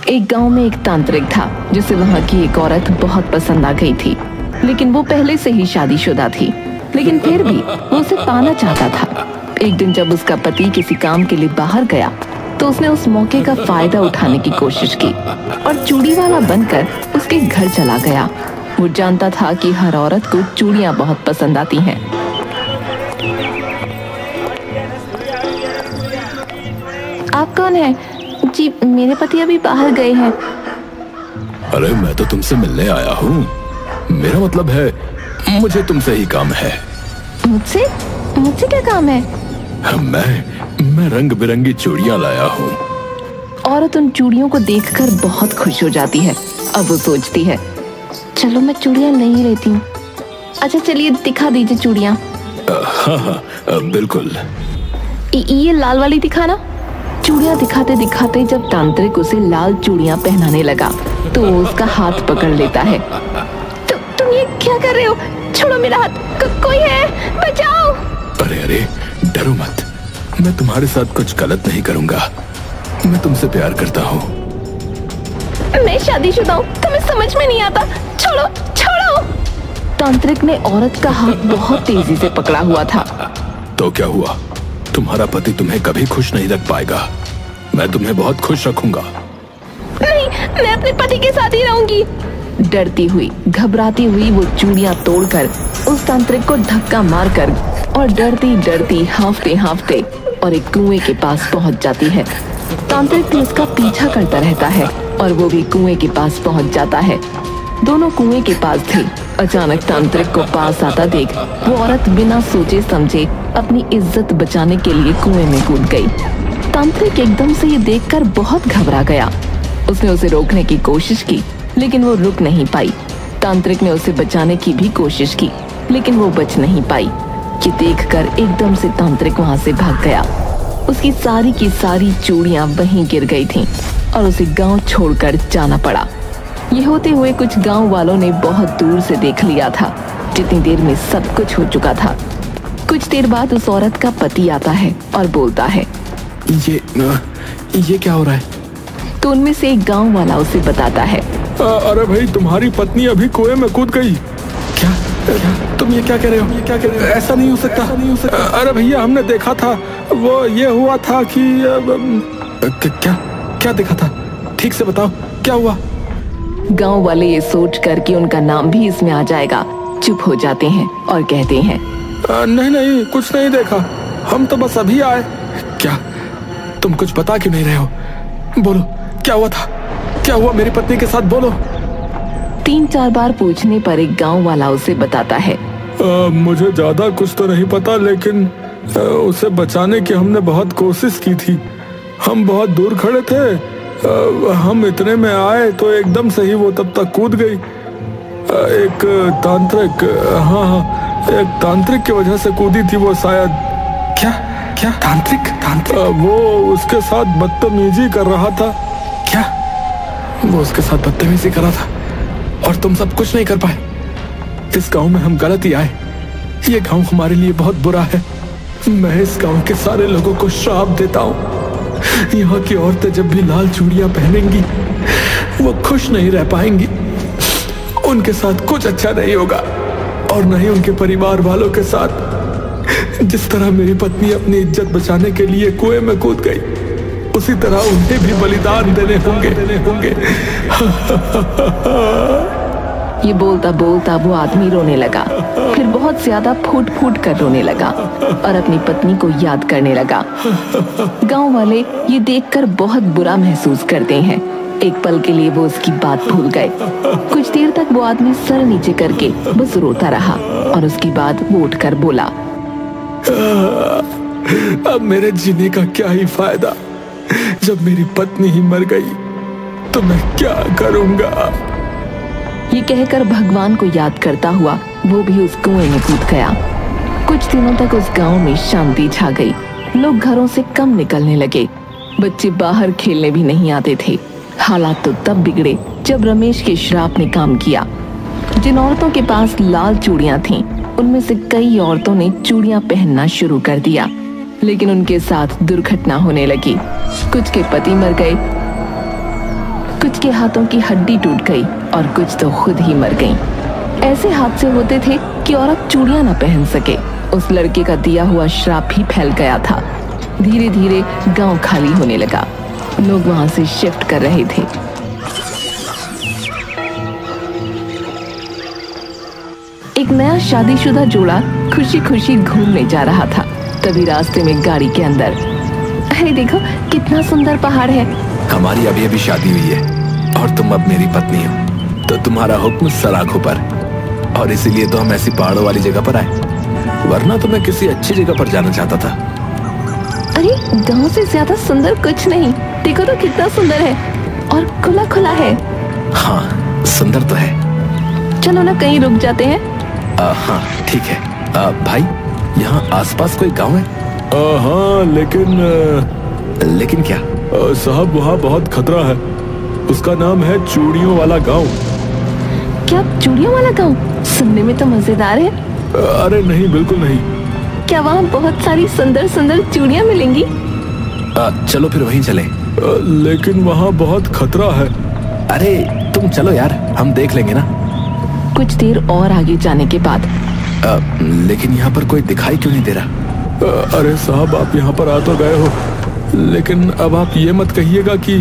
एक गांव में एक तांत्रिक था जिसे वहां की एक औरत बहुत पसंद आ गई थी, लेकिन वो पहले से ही शादीशुदा थी। लेकिन फिर भी वो उसे पाना चाहता था। एक दिन जब उसका पति किसी काम के लिए बाहर गया तो उसने उस मौके का फायदा उठाने की कोशिश की और चूड़ी वाला बनकर उसके घर चला गया। वो जानता था कि हर औरत को चूड़ियां बहुत पसंद आती हैं। आप कौन हैं? जी, मेरे पति अभी बाहर गए हैं। अरे मैं तो तुमसे मिलने आया हूँ। मेरा मतलब है मुझे तुमसे ही काम है। मुझसे? मुझसे क्या काम है? मैं रंग बिरंगी चूड़ियाँ लाया हूँ। औरत उन चूड़ियों को देखकर बहुत खुश हो जाती है। अब वो सोचती है, चलो मैं चूड़ियाँ नहीं लेती हूँ। अच्छा चलिए दिखा दीजिए चूड़ियाँ। हाँ, बिल्कुल। ये लाल वाली दिखाना। चूड़ियाँ दिखाते दिखाते जब तांत्रिक उसे लाल चूड़ियाँ पहनाने लगा तो वो उसका हाथ पकड़ लेता है। तुम ये क्या कर रहे हो? छोड़ो मेरा हाथ। कोई है, बचाओ। अरे डरो मत, मैं तुम्हारे साथ कुछ गलत नहीं करूंगा। मैं तुमसे प्यार करता हूँ। मैं शादीशुदा हूँ, तुम्हें समझ में नहीं आता। छोड़ो छोड़ो। तांत्रिक ने औरत का हाथ बहुत तेजी से पकड़ा हुआ था। तो क्या हुआ? तुम्हारा पति तुम्हें कभी खुश नहीं रख पाएगा। मैं तुम्हें बहुत खुश रखूंगा। नहीं, मैं अपने पति के साथ ही रहूंगी। डरती हुई घबराती हुई वो चूड़ियां तोड़कर उस तांत्रिक को धक्का मारकर और डरती डरती हांफते और एक कुएं के पास पहुंच जाती है। तांत्रिक भी उसका पीछा करता रहता है और वो भी कुएं के पास पहुंच जाता है। दोनों कुएं के पास थे। अचानक तांत्रिक को पास आता देख वो औरत बिना सोचे समझे अपनी इज्जत बचाने के लिए कुएं में कूद गई। तांत्रिक एकदम से ये देखकर बहुत घबरा गया। उसने उसे रोकने की कोशिश की लेकिन वो रुक नहीं पाई। तांत्रिक ने उसे बचाने की भी कोशिश की लेकिन वो बच नहीं पाई। ये देखकर एकदम से तांत्रिक वहां से भाग गया। उसकी सारी की सारी चूड़ियां वहीं गिर गई थीं और उसे गांव छोड़कर जाना पड़ा। ये होते हुए कुछ गांव वालों ने बहुत दूर से देख लिया था। जितनी देर में सब कुछ हो चुका था। कुछ देर बाद उस औरत का पति आता है और बोलता है, ये क्या हो रहा है? तो उनमें से एक गांव वाला उसे बताता है, अरे भाई, तुम्हारी पत्नी अभी कुएं में कूद गई। क्या? तुम ये क्या कह रहे हो? ऐसा नहीं हो सकता। अरे भैया, हमने देखा था। वो ये हुआ था कि क्या देखा था? ठीक से बताओ, क्या हुआ? गांव वाले ये सोच कर कि उनका नाम भी इसमें आ जाएगा चुप हो जाते हैं और कहते हैं, नहीं, कुछ नहीं देखा। हम तो बस अभी आए। क्या तुम कुछ बता क्यों नहीं रहे हो? बोलो, क्या हुआ था? क्या हुआ मेरी पत्नी के साथ? बोलो। 3-4 बार पूछने पर एक गांव वाला उसे बताता है, मुझे ज्यादा कुछ तो नहीं पता, लेकिन उसे बचाने की हमने बहुत कोशिश की थी। हम बहुत दूर खड़े थे। हम इतने में आए तो एकदम से ही वो तब तक कूद गई। एक तांत्रिक, हाँ, एक तांत्रिक की वजह से कूदी थी वो शायद। क्या तांत्रिक? वो उसके साथ बदतमीजी कर रहा था। क्या? वो उसके साथ बदतमीजी कर रहा था और तुम सब कुछ नहीं कर पाए? इस गांव में हम गलत ही आए। ये गांव हमारे लिए बहुत बुरा है। मैं इस गांव के सारे लोगों को श्राप देता हूँ। यहाँ की औरतें जब भी लाल चूड़ियां पहनेंगी वो खुश नहीं रह पाएंगी। उनके साथ कुछ अच्छा नहीं होगा और न ही उनके परिवार वालों के साथ। जिस तरह मेरी पत्नी अपनी इज्जत बचाने के लिए कुएं में कूद गई, उसी तरह उन्हें भी बलिदान देने होंगे। ये बोलता बोलता वो आदमी रोने लगा। फिर बहुत ज्यादा फूट फूट कर रोने लगा और अपनी पत्नी को याद करने लगा। गांव वाले ये देखकर बहुत बुरा महसूस करते हैं। एक पल के लिए वो उसकी बात भूल गए। कुछ देर तक वो आदमी सर नीचे करके बस रोता रहा और उसके बाद वो उठकर बोला, अब मेरे जीने का क्या ही फायदा? जब मेरी पत्नी ही मर गई तो मैं क्या करूंगा? ये कहकर भगवान को याद करता हुआ वो भी उस कुएं में कूद गया। कुछ दिनों तक उस गांव में शांति छा गई। लोग घरों से कम निकलने लगे। बच्चे बाहर खेलने भी नहीं आते थे। हालात तो तब बिगड़े जब रमेश के श्राप ने काम किया। जिन औरतों के पास लाल चूड़ियां थीं, उनमें से कई औरतों ने चूड़ियां पहनना शुरू कर दिया, लेकिन उनके साथ दुर्घटना होने लगी। कुछ के पति मर गए, कुछ के हाथों की हड्डी टूट गई और कुछ तो खुद ही मर गईं। ऐसे हादसे होते थे कि औरत चूड़ियां न पहन सके। उस लड़के का दिया हुआ श्राप भी फैल गया था। धीरे धीरे गांव खाली होने लगा। लोग वहां से शिफ्ट कर रहे थे। एक नया शादीशुदा जोड़ा खुशी खुशी घूमने जा रहा था। तभी रास्ते में गाड़ी के अंदर, अरे देखो कितना सुंदर पहाड़ है। हमारी अभी अभी शादी हुई है और तुम अब मेरी पत्नी हो, तो तुम्हारा हुक्म सलाखों पर, और इसीलिए तो हम ऐसी पहाड़ों वाली जगह पर आए, वरना तो मैं किसी अच्छी जगह पर जाना चाहता था। अरे गांव से ज्यादा सुंदर कुछ नहीं। देखो तो कितना सुंदर है और खुला खुला है। हाँ सुंदर तो है। चलो ना कहीं रुक जाते हैं। हाँ ठीक है। भाई यहाँ आसपास कोई गांव है? हाँ लेकिन क्या? साहब वहाँ बहुत खतरा है। उसका नाम है चूड़ियों वाला गांव। क्या चूड़ियों वाला गांव? सुनने में तो मजेदार है। अरे नहीं, बिल्कुल नहीं। क्या वहाँ बहुत सारी सुंदर सुंदर चूड़ियाँ मिलेंगी? चलो फिर वहीं चलें। लेकिन वहाँ बहुत खतरा है। अरे तुम चलो यार, हम देख लेंगे ना। कुछ देर और आगे जाने के बाद लेकिन यहाँ पर कोई दिखाई क्यों नहीं दे रहा? अरे साहब आप यहाँ पर आ तो गए हो, लेकिन अब आप ये मत कहिएगा कि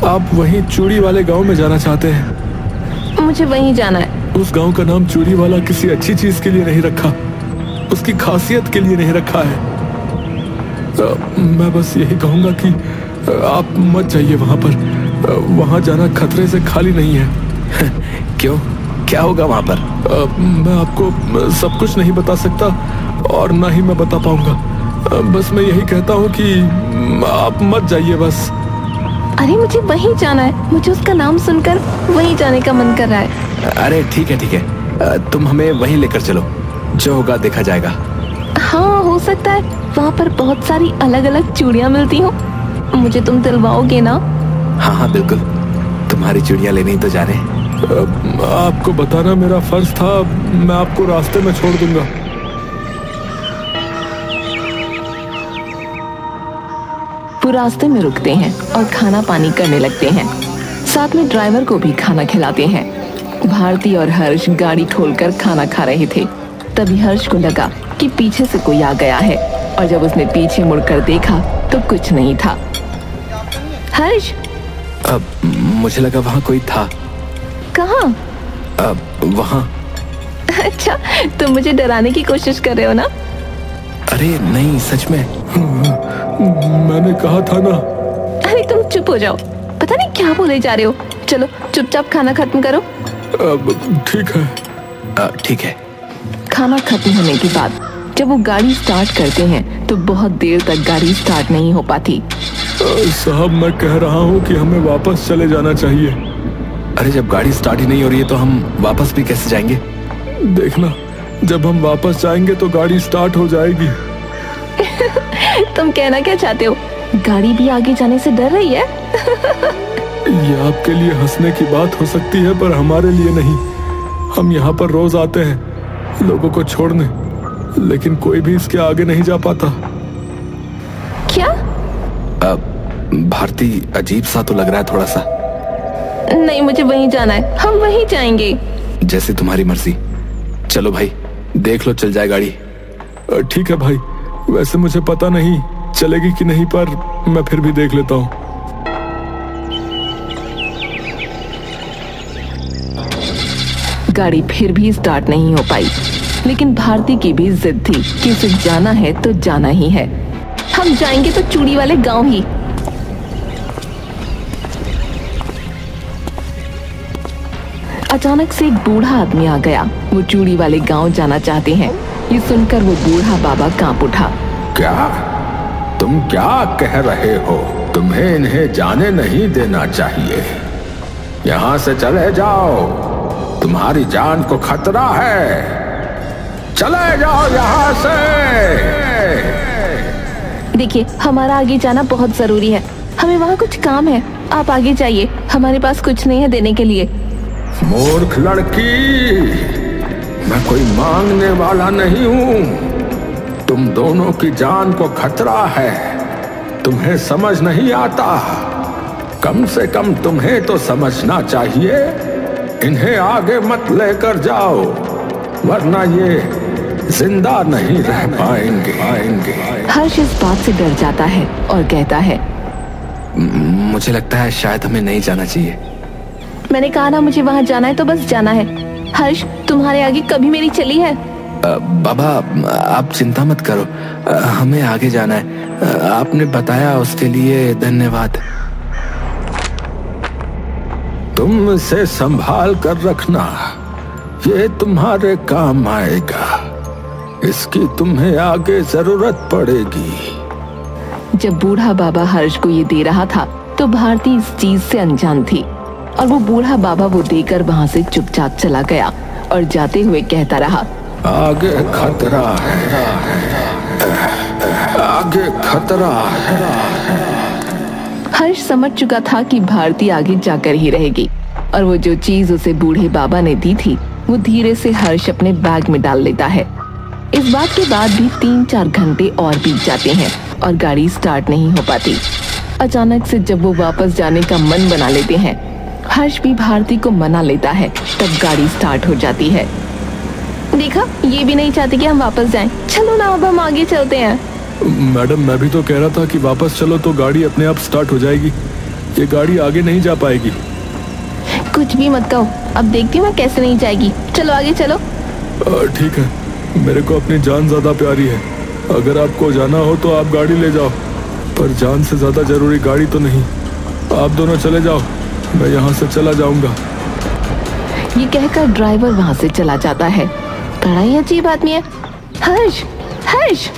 आप वहीं चूड़ी वाले गांव में जाना चाहते हैं। मुझे वहीं जाना है। उस गांव का नाम चूड़ी वाला किसी अच्छी चीज के लिए नहीं रखा, उसकी खासियत के लिए नहीं रखा है। मैं बस यही कहूंगा कि आप मत जाइए वहां पर। वहां जाना खतरे से खाली नहीं है। क्यों, क्या होगा वहां पर? मैं आपको सब कुछ नहीं बता सकता और ना ही मैं बता पाऊंगा। बस मैं यही कहता हूँ कि आप मत जाइए बस। अरे मुझे वहीं जाना है। मुझे उसका नाम सुनकर वहीं जाने का मन कर रहा है। अरे ठीक है, तुम हमें वहीं लेकर चलो, जो होगा देखा जाएगा। हाँ हो सकता है वहाँ पर बहुत सारी अलग अलग चूड़ियाँ मिलती हो। मुझे तुम दिलवाओगे ना? हाँ बिल्कुल, तुम्हारी चूड़ियाँ लेने ही तो जाने। आपको बताना मेरा फर्ज था। मैं आपको रास्ते में छोड़ दूंगा। वो रास्ते में रुकते हैं और खाना पानी करने लगते हैं। साथ में ड्राइवर को भी खाना खिलाते हैं। भारती और हर्ष गाड़ी खोलकर खाना खा रहे थे। तभी हर्ष को लगा कि पीछे से कोई आ गया है, और जब उसने पीछे मुड़कर देखा तो कुछ नहीं था। हर्ष, मुझे लगा वहाँ कोई था। कहाँ? वहाँ। अच्छा, तुम मुझे डराने की कोशिश कर रहे हो ना? अरे नहीं, सच में। मैंने कहा था ना। अरे तुम चुप हो जाओ, पता नहीं क्या बोले जा रहे हो। चलो चुपचाप खाना खत्म करो। ठीक है। खाना खत्म होने के बाद जब वो गाड़ी स्टार्ट करते हैं तो बहुत देर तक गाड़ी स्टार्ट नहीं हो पाती। साहब मैं कह रहा हूँ कि हमें वापस चले जाना चाहिए। अरे जब गाड़ी स्टार्ट ही नहीं हो रही है तो हम वापस भी कैसे जाएंगे? देखना, जब हम वापस जाएंगे तो गाड़ी स्टार्ट हो जाएगी। तुम कहना क्या चाहते हो? गाड़ी भी आगे जाने से डर रही है? ये आपके लिए हंसने की बात हो सकती है, पर हमारे लिए नहीं। हम यहाँ पर रोज आते हैं लोगों को छोड़ने, लेकिन कोई भी इसके आगे नहीं जा पाता। क्या? भारती, अजीब सा तो लग रहा है थोड़ा सा। नहीं, मुझे वहीं जाना है। हम वहीं जाएंगे। जैसे तुम्हारी मर्जी। चलो भाई, देख लो चल जाए गाड़ी। ठीक है भाई, वैसे मुझे पता नहीं चलेगी कि नहीं, पर मैं फिर भी देख लेता हूँ। गाड़ी फिर भी स्टार्ट नहीं हो पाई, लेकिन भारती की भी जिद थी कि उसे जाना है तो जाना ही है। हम जाएंगे तो चूड़ी वाले गांव ही। अचानक से एक बूढ़ा आदमी आ गया। वो चूड़ी वाले गांव जाना चाहते हैं। ये सुनकर वो बूढ़ा बाबा कांप उठा। क्या तुम क्या कह रहे हो? तुम्हें इन्हें जाने नहीं देना चाहिए। यहाँ से चले जाओ, तुम्हारी जान को खतरा है। चले जाओ यहाँ से। देखिए, हमारा आगे जाना बहुत जरूरी है। हमें वहाँ कुछ काम है। आप आगे जाइए, हमारे पास कुछ नहीं है देने के लिए। मूर्ख लड़की, मैं कोई मांगने वाला नहीं हूँ। तुम दोनों की जान को खतरा है, तुम्हें समझ नहीं आता। कम से कम तुम्हें तो समझना चाहिए। इन्हें आगे मत लेकर जाओ, वरना ये जिंदा नहीं रह पाएंगे। हर्ष इस बात से डर जाता है और कहता है, मुझे लगता है शायद हमें नहीं जाना चाहिए। मैंने कहा ना मुझे वहाँ जाना है तो बस जाना है। हर्ष, तुम्हारे आगे कभी मेरी चली है? बाबा आप चिंता मत करो, हमें आगे जाना है। आपने बताया उसके लिए धन्यवाद। तुम इसे संभाल कर रखना, ये तुम्हारे काम आएगा। इसकी तुम्हें आगे जरूरत पड़ेगी। जब बूढ़ा बाबा हर्ष को ये दे रहा था तो भारती इस चीज से अनजान थी और वो बूढ़ा बाबा वो देकर वहाँ से चुपचाप चला गया और जाते हुए कहता रहा, आगे खतरा है, आगे खतरा है। हर्ष समझ चुका था कि भारती आगे जाकर ही रहेगी और वो जो चीज उसे बूढ़े बाबा ने दी थी वो धीरे से हर्ष अपने बैग में डाल लेता है। इस बात के बाद भी 3-4 घंटे और बीत जाते हैं और गाड़ी स्टार्ट नहीं हो पाती। अचानक से जब वो वापस जाने का मन बना लेते हैं, हर्ष भी भारती को मना लेता है, तब गाड़ी स्टार्ट हो जाती है। देखा, ये भी नहीं चाहती कि हम वापस जाएं। चलो ना अब हम आगे चलते हैं। मैडम मैं भी तो कह रहा था कि वापस चलो तो गाड़ी अपने आप स्टार्ट हो जाएगी। ये गाड़ी आगे नहीं जा पाएगी। कुछ भी मत कहो, अब देखती हूँ मैं कैसे नहीं जाएगी। चलो आगे चलो। ठीक है, मेरे को अपनी जान ज्यादा प्यारी है। अगर आपको जाना हो तो आप गाड़ी ले जाओ, पर जान से ज्यादा जरूरी गाड़ी तो नहीं। आप दोनों चले जाओ, मैं यहाँ से चला जाऊंगा। ये कहकर ड्राइवर वहाँ से चला जाता है। बड़ा ही अजीब आदमी है। हर्ष, हर्ष!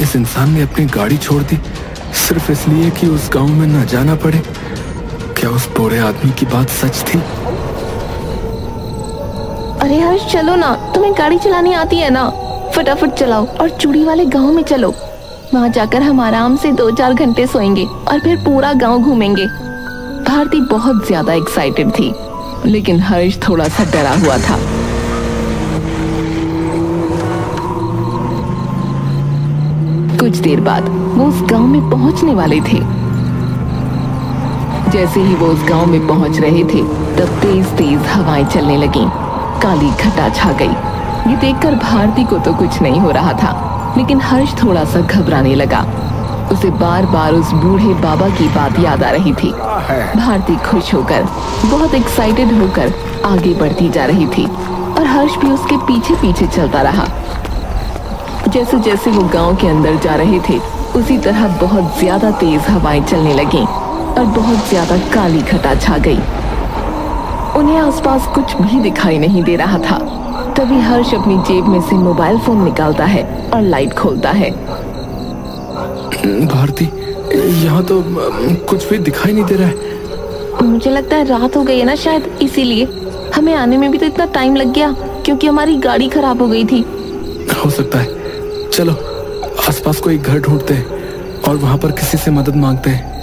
इस इंसान ने अपनी गाड़ी छोड़ दी सिर्फ इसलिए कि उस गांव में न जाना पड़े। क्या उस बूढ़े आदमी की बात सच थी? अरे हर्ष चलो ना, तुम्हें गाड़ी चलानी आती है ना? फटाफट चलाओ और चूड़ी वाले गांव में चलो। वहाँ जाकर हम आराम से 2-4 घंटे सोएंगे और फिर पूरा गांव घूमेंगे। भारती बहुत ज्यादा एक्साइटेड थी, लेकिन हर्ष थोड़ा सा डरा हुआ था। कुछ देर बाद वो उस गांव में पहुंचने वाले थे। जैसे ही वो उस गांव में पहुंच रहे थे तब तेज तेज हवाएं चलने लगीं। काली घटा छा गई। ये देखकर भारती को तो कुछ नहीं हो रहा था, लेकिन हर्ष थोड़ा सा घबराने लगा। उसे बार बार उस बूढ़े बाबा की बात याद आ रही थी। भारती खुश होकर, बहुत एक्साइटेड होकर आगे बढ़ती जा रही थी और हर्ष भी उसके पीछे पीछे चलता रहा। जैसे जैसे वो गांव के अंदर जा रहे थे उसी तरह बहुत ज्यादा तेज हवाएं चलने लगीं और बहुत ज्यादा काली घटा छा गई। उन्हें आसपास कुछ भी दिखाई नहीं दे रहा था। तभी हर्ष अपनी जेब में से मोबाइल फोन निकालता है और लाइट खोलता है। भारती, यहाँ तो कुछ भी दिखाई नहीं दे रहा है। मुझे लगता है रात हो गई है ना, शायद इसीलिए। हमें आने में भी तो इतना टाइम लग गया क्योंकि हमारी गाड़ी खराब हो गई थी। हो सकता है। चलो आसपास कोई घर ढूंढते हैं और वहाँ पर किसी से मदद मांगते हैं।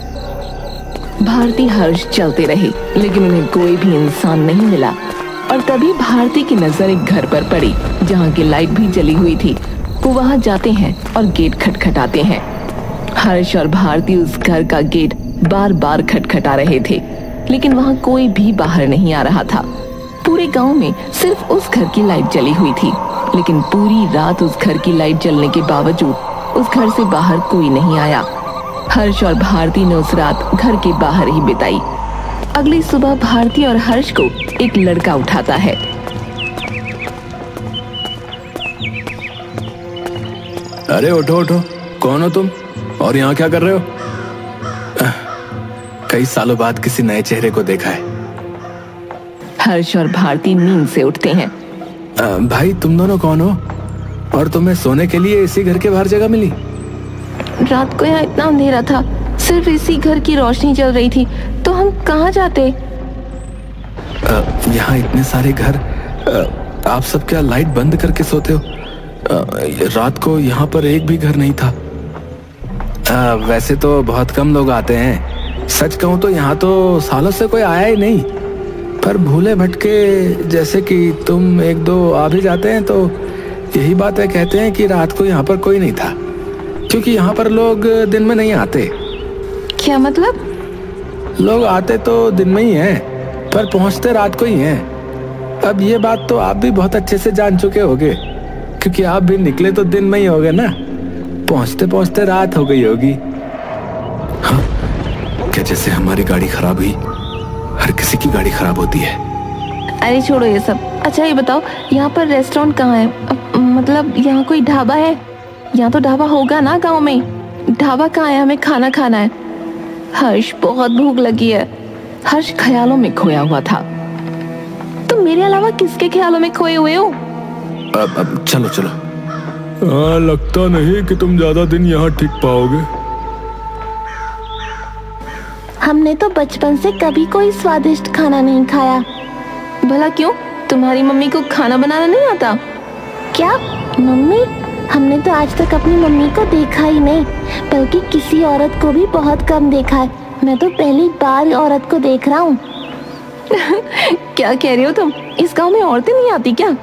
भारती हर्ष चलते रहे, लेकिन उन्हें कोई भी इंसान नहीं मिला। और तभी भारती की नजर एक घर पर पड़ी जहाँ की लाइट भी जली हुई थी। वो वहाँ जाते हैं और गेट खटखटाते हैं। हर्ष और भारती उस घर का गेट बार बार खटखटा रहे थे, लेकिन वहाँ कोई भी बाहर नहीं आ रहा था। पूरे गांव में सिर्फ उस घर की लाइट जली हुई थी, लेकिन पूरी रात उस घर की लाइट जलने के बावजूद उस घर से बाहर कोई नहीं आया। हर्ष और भारती ने उस रात घर के बाहर ही बिताई। अगली सुबह भारती और हर्ष को एक लड़का उठाता है। अरे उठो उठो, कौन हो तुम और यहाँ क्या कर रहे हो? कई सालों बाद किसी नए चेहरे को देखा है। हर्ष और भारती नींद से उठते हैं। भाई तुम दोनों कौन हो और तुम्हें सोने के लिए इसी घर के बाहर जगह मिली? रात को यहाँ इतना अंधेरा था, सिर्फ इसी घर की रोशनी जल रही थी, तो हम कहाँ जाते? यहाँ इतने सारे घर, आप सब क्या लाइट बंद करके सोते हो? रात को यहाँ पर एक भी घर नहीं था। वैसे तो बहुत कम लोग आते हैं। सच कहूँ तो यहाँ तो सालों से कोई आया ही नहीं, पर भूले भटके जैसे कि तुम एक दो आ भी जाते हैं तो यही बात है, कहते हैं कि रात को यहाँ पर कोई नहीं था, क्योंकि यहाँ पर लोग दिन में नहीं आते। क्या मतलब? लोग आते तो दिन में ही हैं, पर पहुंचते रात को ही हैं। अब ये बात तो आप भी बहुत अच्छे से जान चुके होगे, क्योंकि आप भी निकले तो दिन में ही होगे ना। पहुंचते पहुंचते रात हो गई होगी। हाँ, क्या जैसे हमारी गाड़ी खराब हुई, हर किसी की गाड़ी खराब होती है। अरे छोड़ो ये सब। अच्छा ये बताओ, यहाँ पर रेस्टोरेंट कहाँ है? मतलब यहाँ कोई ढाबा है? यहाँ तो ढाबा होगा ना गांव में। ढाबा कहाँ है? हमें खाना खाना है। हर्ष, बहुत भूख लगी है। हर्ष ख्यालों में खोया हुआ था। तुम मेरे अलावा किसके ख्यालों में खोए हुए हो? अब चलो चलो। हाँ, लगता नहीं कि तुम ज्यादा दिन यहाँ टिक पाओगे। हमने तो बचपन से कभी कोई स्वादिष्ट खाना नहीं खाया। भला क्यों? तुम्हारी मम्मी को खाना बनाना नहीं आता? क्या मम्मी? हमने तो आज तक अपनी मम्मी को देखा ही नहीं, बल्कि किसी औरत को भी बहुत कम देखा है। मैं तो पहली बार औरत को देख रहा हूँ। क्या कह रही हो तुम? इस गांव में औरतें नहीं आती क्या?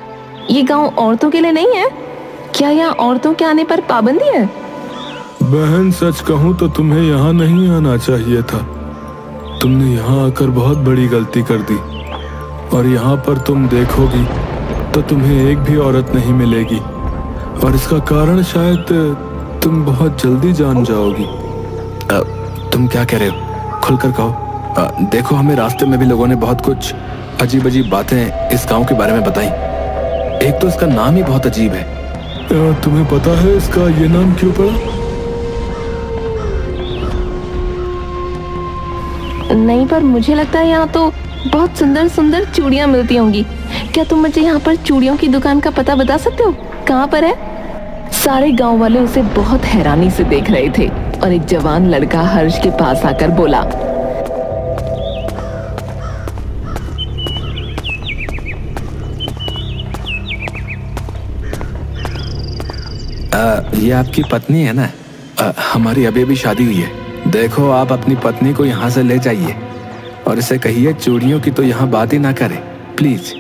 ये गांव औरतों के लिए नहीं है क्या? यहाँ औरतों के आने पर पाबंदी है? बहन, सच कहूँ तो तुम्हें यहाँ नहीं आना चाहिए था। तुमने यहाँ आकर बहुत बड़ी गलती कर दी, और यहाँ पर तुम देखोगी तो तुम्हें एक भी औरत नहीं मिलेगी, और इसका कारण शायद तुम बहुत जल्दी जान जाओगी। तुम क्या कह रहे हो? खुलकर कहो। देखो, हमें रास्ते में भी लोगों ने बहुत कुछ अजीब अजीब बातें इस गांव के बारे में बताई। एक तो इसका नाम ही बहुत अजीब है। तुम्हें पता है इसका ये नाम क्यों पड़ा? नहीं, पर मुझे लगता है यहाँ तो बहुत सुंदर सुंदर चूड़ियाँ मिलती होंगी। क्या तुम मुझे यहाँ पर चूड़ियों की दुकान का पता बता सकते हो? कहाँ पर है? सारे गांव वाले उसे बहुत हैरानी से देख रहे थे, और एक जवान लड़का हर्ष के पास आकर बोला, ये आपकी पत्नी है ना? हमारी अभी अभी शादी हुई है। देखो, आप अपनी पत्नी को यहाँ से ले जाइए और इसे कहिए चूड़ियों की तो यहाँ बात ही ना करे, प्लीज।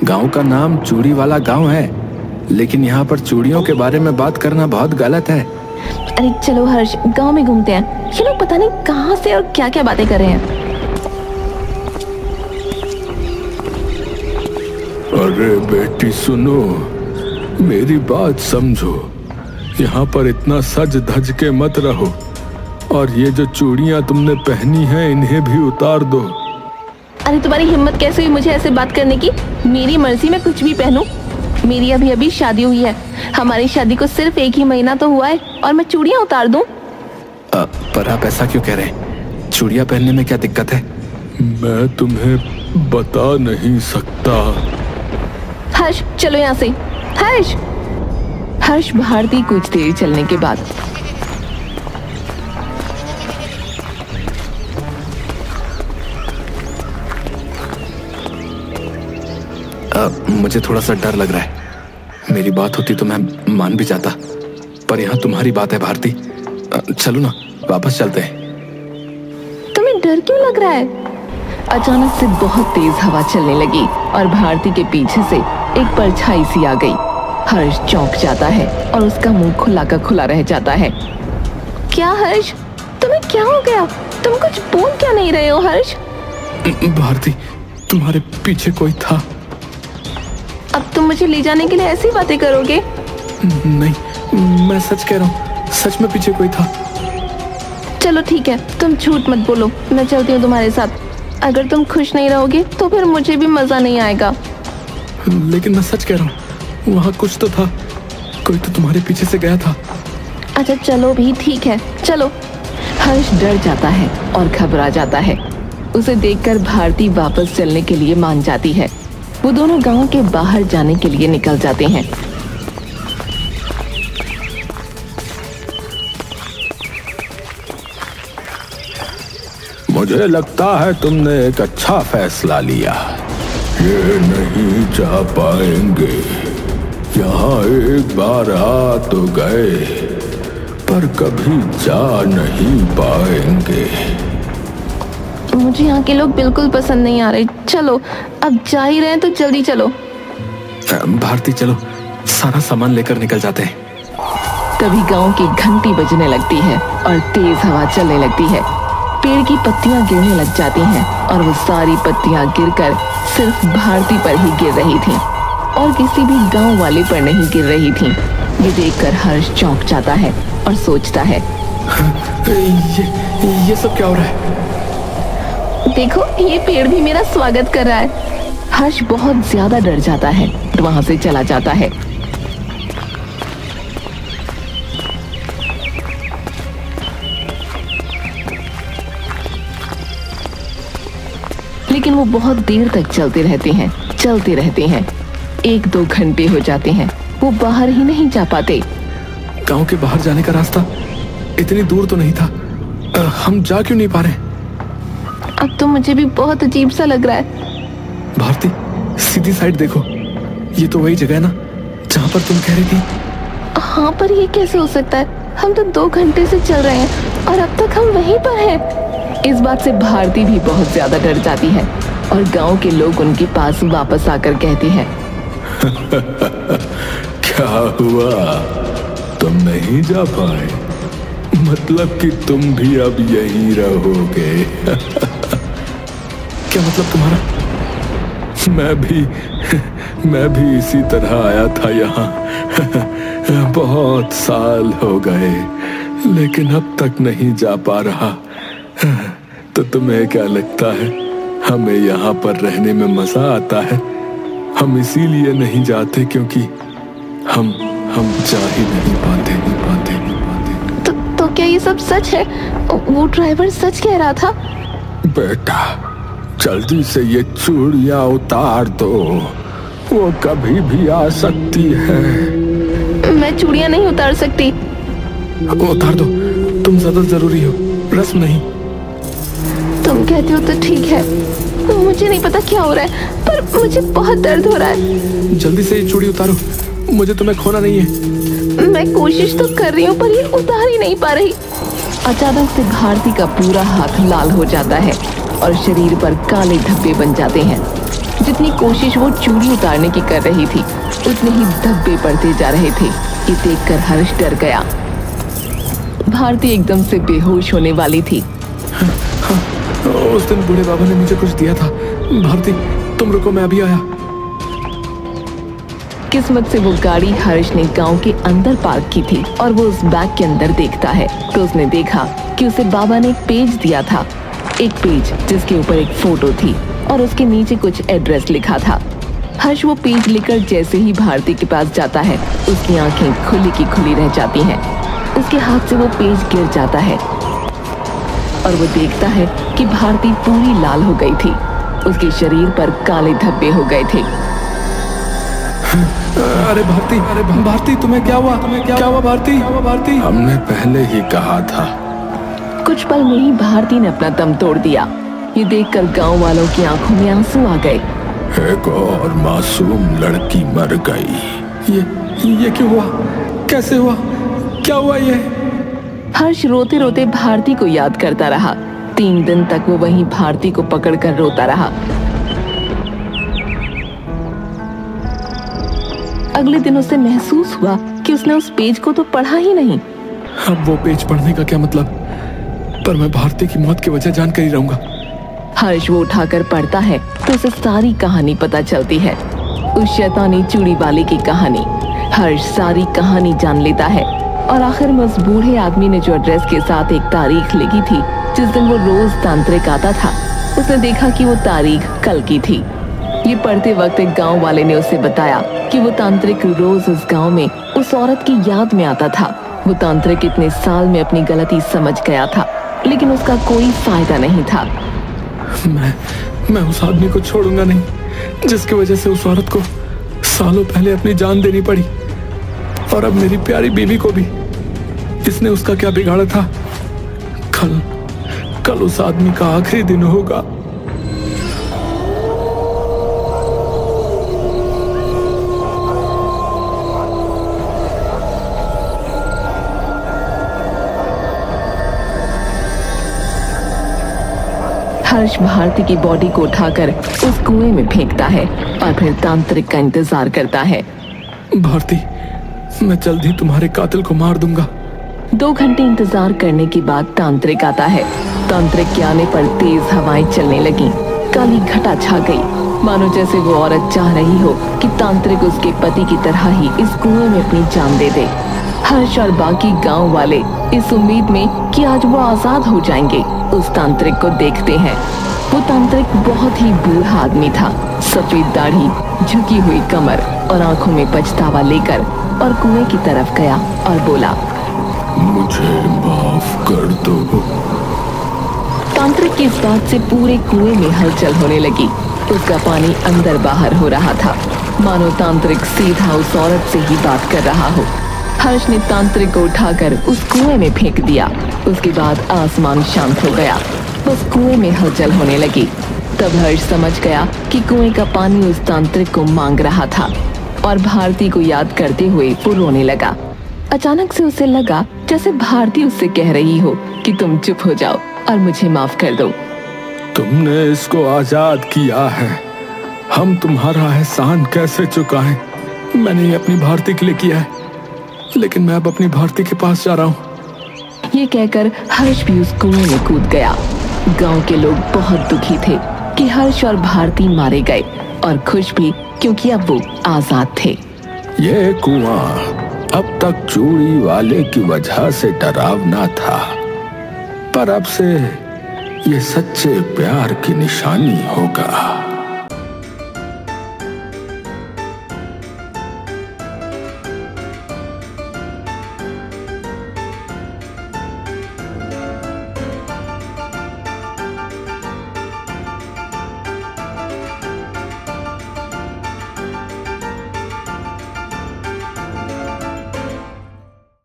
गांव का नाम चूड़ी वाला गांव है, लेकिन यहाँ पर चूड़ियों के बारे में बात करना बहुत गलत है। अरे चलो हर्ष, गांव में घूमते हैं। ये लोग पता नहीं कहाँ से और क्या क्या बातें कर रहे हैं। अरे बेटी सुनो, मेरी बात समझो। यहाँ पर इतना सज धज के मत रहो, और ये जो चूड़ियाँ तुमने पहनी हैं इन्हें भी उतार दो। अरे तुम्हारी हिम्मत कैसे हुई मुझे ऐसे बात करने की? मेरी मर्जी, मैं कुछ भी पहनूं। मेरी अभी अभी शादी हुई है। हमारी शादी को सिर्फ 1 ही महीना तो हुआ है, और मैं चूड़ियाँ उतार दूं? पर आप ऐसा क्यों कह रहे हैं? चूड़ियाँ पहनने में क्या दिक्कत है? मैं तुम्हें बता नहीं सकता। हर्ष, चलो यहाँ से। हर्ष। हर्ष भारती कुछ देर चलने के बाद मुझे थोड़ा सा डर लग रहा है। मेरी बात होती तो मैं मान भी जाता, पर यहाँ तुम्हारी बात है भारती। चलो ना, वापस चलते हैं। तुम्हें डर क्यों लग रहा है? अचानक से बहुत तेज हवा चलने लगी, और भारती के पीछे से एक परछाई सी आ गई। हर्ष चौंक जाता है, और उसका मुंह खुला का खुला रह जाता है। क्या हर्ष, तुम्हें क्या हो गया? तुम कुछ बोल क्या नहीं रहे हो हर्ष? भारती, तुम्हारे पीछे कोई था। अब तुम मुझे ले जाने के लिए ऐसी बातें करोगे? नहीं, मैं सच कह रहा हूँ, सच में पीछे कोई था। चलो ठीक है, तुम झूठ मत बोलो, मैं चलती हूँ तुम्हारे साथ। अगर तुम खुश नहीं रहोगे तो फिर मुझे भी मजा नहीं आएगा। लेकिन मैं सच कह रहा हूँ, वहाँ कुछ तो था, कोई तो तुम्हारे पीछे से गया था। अच्छा चलो भी, ठीक है, चलो। हर्ष डर जाता है और घबरा जाता है। उसे देखकर भारती वापस चलने के लिए मान जाती है। वो दोनों गांव के बाहर जाने के लिए निकल जाते हैं। मुझे लगता है तुमने एक अच्छा फैसला लिया। ये नहीं जा पाएंगे, यहाँ एक बार आ तो गए, पर कभी जा नहीं पाएंगे। मुझे यहाँ के लोग बिल्कुल पसंद नहीं आ रहे। चलो, अब जा ही रहे हैं तो जल्दी चलो। भारती चलो, सारा सामान लेकर निकल जाते हैं। तभी गांव की घंटी बजने लगती है और तेज हवा चलने लगती है। पेड़ की पत्तियां गिरने लग जाती हैं और वो सारी पत्तियां गिरकर सिर्फ भारती पर ही गिर रही थीं और किसी भी गांव वाले पर नहीं गिर रही थीं। ये देखकर हर्ष चौंक जाता है और सोचता है, ये सब क्या हो रहा है? देखो, ये पेड़ भी मेरा स्वागत कर रहा है। हर्ष बहुत ज्यादा डर जाता है और वहां से चला जाता है। लेकिन वो बहुत देर तक चलते रहते हैं। 1-2 घंटे हो जाते हैं, वो बाहर ही नहीं जा पाते। गांव के बाहर जाने का रास्ता इतनी दूर तो नहीं था, हम जा क्यों नहीं पा रहे? अब तो मुझे भी बहुत अजीब सा लग रहा है। भारती, सीधी साइड देखो, ये तो वही जगह है ना जहाँ पर तुम कह रही थी? हाँ, पर ये कैसे हो सकता है? हम तो 2 घंटे से चल रहे हैं और अब तक हम वहीं पर हैं। इस बात से भारती भी बहुत ज्यादा डर जाती है और गांव के लोग उनके पास वापस आकर कहते हैं, क्या हुआ, तुम नहीं जा पाए? मतलब कि तुम भी अब यहीं रहोगे? क्या मतलब तुम्हारा? मैं भी इसी तरह आया था यहाँ। बहुत साल हो गए, लेकिन अब तक नहीं जा पा रहा। तो तुम्हें क्या लगता है हमें यहाँ पर रहने में मजा आता है? हम इसीलिए नहीं जाते क्योंकि हम जा ही नहीं पाते। तो क्या ये सब सच है? वो ड्राइवर सच कह रहा था? बेटा, जल्दी से ये चूड़ियां उतार दो, वो कभी भी आ सकती है। मैं चूड़ियां नहीं उतार सकती। उतार दो, तुम ज्यादा जरूरी हो, रस्म नहीं। तुम कहते हो तो ठीक है, मुझे नहीं पता क्या हो रहा है, पर मुझे बहुत दर्द हो रहा है। जल्दी से ये चूड़ी उतारो, मुझे तुम्हें खोना नहीं है। मैं कोशिश तो कर रही हूँ पर ये उतार ही नहीं पा रही। अचानक से भारती का पूरा हाथ लाल हो जाता है और शरीर पर काले धब्बे बन जाते हैं। जितनी कोशिश वो चूड़ी उतारने की कर रही थी, उतने ही धब्बे पड़ते जा रहे थे। ये देखकर हर्ष डर गया। भारती एकदम से बेहोश होने वाली थी। उस दिन बूढ़े बाबा ने मुझे कुछ दिया था। भारती, तुम रुको, मैं अभी आया। किस्मत से वो गाड़ी हर्ष ने गांव के अंदर पार्क की थी और वो उस बैग के अंदर देखता है तो उसने देखा कि उसे बाबा ने एक पेज दिया था। एक पेज जिसके ऊपर एक फोटो थी और उसके नीचे कुछ एड्रेस लिखा था। हर्ष वो पेज लेकर जैसे ही भारती के पास जाता है, उसकी आंखें खुली की खुली रह जाती हैं। उसके हाथ से वो पेज गिर जाता है और वो देखता है कि भारती पूरी लाल हो गई थी। उसके शरीर पर काले धब्बे हो गए थे। अरे भारती, तुम्हें क्या हुआ? क्या हुआ भारती? हमने पहले ही कहा था। कुछ पल में ही भारती ने अपना दम तोड़ दिया। ये देखकर गांव वालों की आंखों में आंसू आ गए। एक और मासूम लड़की मर गई। ये क्यों हुआ? कैसे हुआ? क्या हुआ ये? हर्ष रोते रोते भारती को याद करता रहा। 3 दिन तक वो वहीं भारती को पकड़कर रोता रहा। अगले दिन उसे महसूस हुआ कि उसने उस पेज को तो पढ़ा ही नहीं। अब वो पेज पढ़ने का क्या मतलब? पर मैं भारती की मौत की वजह जानकर ही रहूंगा। हर्ष वो उठाकर पढ़ता है तो उसे सारी कहानी पता चलती है, उस शैतानी चूड़ी वाले की कहानी। हर्ष सारी कहानी जान लेता है और आखिर में उस बूढ़े आदमी ने जो एड्रेस के साथ एक तारीख लिखी थी जिस दिन वो रोज तांत्रिक आता था, उसने देखा कि वो तारीख कल की थी। ये पढ़ते वक्त एक गांव वाले ने उसे बताया कि वो तांत्रिक रोज उस गांव में उस औरत की याद में आता था। वो तांत्रिक इतने साल में अपनी गलती समझ गया था, लेकिन उसका कोई फायदा नहीं था। मैं उस आदमी को छोड़ूंगा नहीं, जिसकी वजह से उस औरत को सालों पहले अपनी जान देनी पड़ी, और अब मेरी प्यारी बीवी को भी। इसने उसका क्या बिगाड़ा था? कल उस आदमी का आखिरी दिन होगा। हर्ष भारती की बॉडी को उठाकर उस कुएं में फेंकता है और फिर तांत्रिक का इंतजार करता है। भारती, मैं जल्द ही तुम्हारे कातिल को मार दूंगा। 2 घंटे इंतजार करने के बाद तांत्रिक आता है। तांत्रिक के आने पर तेज हवाएं चलने लगी, काली घटा छा गई, मानो जैसे वो औरत चाह रही हो कि तांत्रिक उसके पति की तरह ही इस कुएं में अपनी जान दे दे। हर्ष और बाकी गांव वाले इस उम्मीद में कि आज वो आजाद हो जाएंगे उस तांत्रिक को देखते हैं। वो तांत्रिक बहुत ही बूढ़ा आदमी था, सफेद दाढ़ी, झुकी हुई कमर और आंखों में पछतावा लेकर और कुएं की तरफ गया और बोला, मुझे माफ कर दो। तांत्रिक की इस बात से पूरे कुएं में हलचल होने लगी। उसका पानी अंदर बाहर हो रहा था, मानो तांत्रिक सीधा उस औरत से ही बात कर रहा हो। हर्ष ने तांत्रिक को उठाकर उस कुएं में फेंक दिया। उसके बाद आसमान शांत हो गया, बस कुएं में हलचल होने लगी। तब हर्ष समझ गया कि कुएं का पानी उस तांत्रिक को मांग रहा था और भारती को याद करते हुए वो रोने लगा। अचानक से उसे लगा जैसे भारती उससे कह रही हो कि तुम चुप हो जाओ और मुझे माफ कर दो। तुमने इसको आजाद किया है, हम तुम्हारा एहसान कैसे चुकाएं? मैंने ये अपनी भारती के लिए किया है, लेकिन मैं अब अपनी भारती के पास जा रहा हूँ। ये कहकर हर्ष भी उस कुएं में कूद गया। गांव के लोग बहुत दुखी थे कि हर्ष और भारती मारे गए और खुश भी, क्योंकि अब वो आजाद थे। ये कुआं अब तक चूड़ी वाले की वजह से डरावना था, पर अब से ये सच्चे प्यार की निशानी होगा।